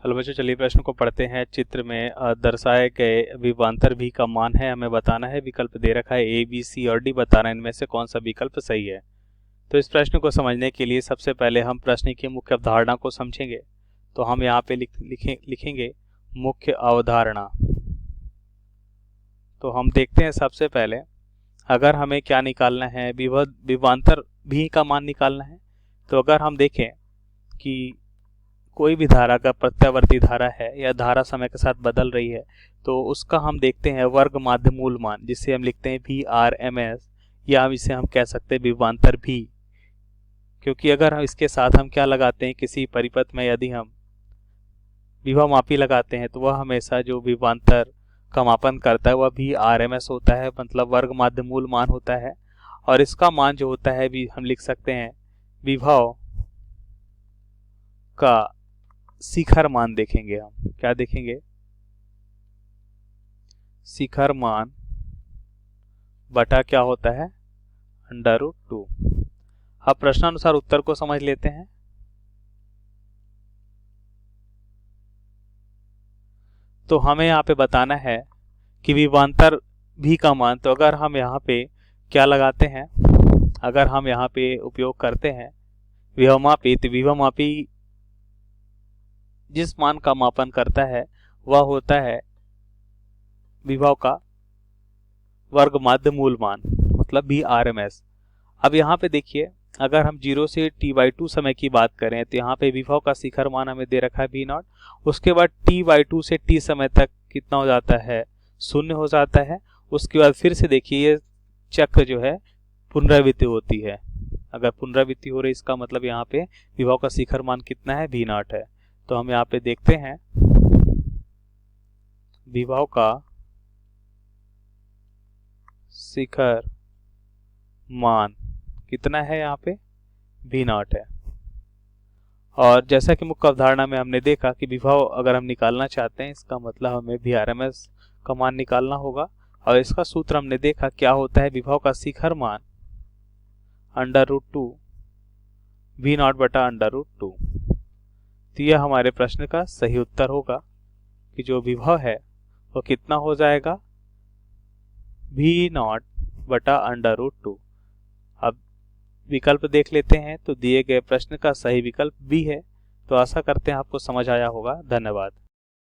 Hello बच्चों, चलिए प्रश्न को पढ़ते हैं। चित्र में दर्शाए गए विभवांतर भी का मान है, हमें बताना है। विकल्प दे रखा है ए, बी, सी और डी, बताना है इनमें से कौन सा विकल्प सही है। तो इस प्रश्न को समझने के लिए सबसे पहले हम प्रश्न की मुख्य अवधारणा को समझेंगे। तो हम यहाँ पे लिखेंगे मुख्य अवधारणा। तो हम देखते हैं सबसे पहले, अगर हमें क्या निकालना है, विभवांतर भी का मान निकालना है। तो अगर हम देखें कि कोई भी धारा का प्रत्यावर्ती धारा है या धारा समय के साथ बदल रही है, तो उसका हम देखते हैं वर्ग माध्य मूल मान, जिसे हम लिखते हैं VRMS, या हम इसे कह सकते हैं विभवांतर भी। क्योंकि अगर हम इसके साथ हम क्या लगाते हैं, किसी परिपथ में यदि हम विभवमापी लगाते हैं तो वह हमेशा जो विभवांतर का मापन करता है वह VRMS होता है, मतलब वर्ग माध्य मूल मान होता है। और इसका मान जो होता है भी हम लिख सकते हैं विभव का शिखर मान। देखेंगे हम क्या देखेंगे, शिखर मान बटा क्या होता है, √2। अब प्रश्नानुसार उत्तर को समझ लेते हैं। तो हमें यहाँ पे बताना है कि विभवांतर भी का मान। तो अगर हम यहाँ पे क्या लगाते हैं, अगर हम यहाँ पे उपयोग करते हैं विभवमापी, तो विभवमापी जिस मान का मापन करता है वह होता है विभव का वर्ग माध्य मूल मान, मतलब VRMS। अब यहाँ पे देखिए, अगर हम 0 से t/2 समय की बात करें तो यहाँ पे विभव का शिखर मान हमें दे रखा है V0। उसके बाद t/2 से t समय तक कितना हो जाता है, 0 हो जाता है। उसके बाद फिर से देखिए ये चक्र जो है पुनरावृत्ति होती है। अगर पुनरावृत्ति हो रही, इसका मतलब यहाँ पे विभव का शिखर मान कितना है, V0 है। तो हम यहाँ पे देखते हैं विभव का शिखर मान कितना है, यहाँ पे V0 है। और जैसा कि मुख्य अवधारणा में हमने देखा कि विभव अगर हम निकालना चाहते हैं, इसका मतलब हमें VRMS का मान निकालना होगा। और इसका सूत्र हमने देखा क्या होता है, विभव का शिखर मान √2 V0 बटा √2। तो यह हमारे प्रश्न का सही उत्तर होगा कि जो विभव है वो कितना हो जाएगा, V0 बटा √2। अब विकल्प देख लेते हैं। तो दिए गए प्रश्न का सही विकल्प बी है। तो आशा करते हैं आपको समझ आया होगा। धन्यवाद।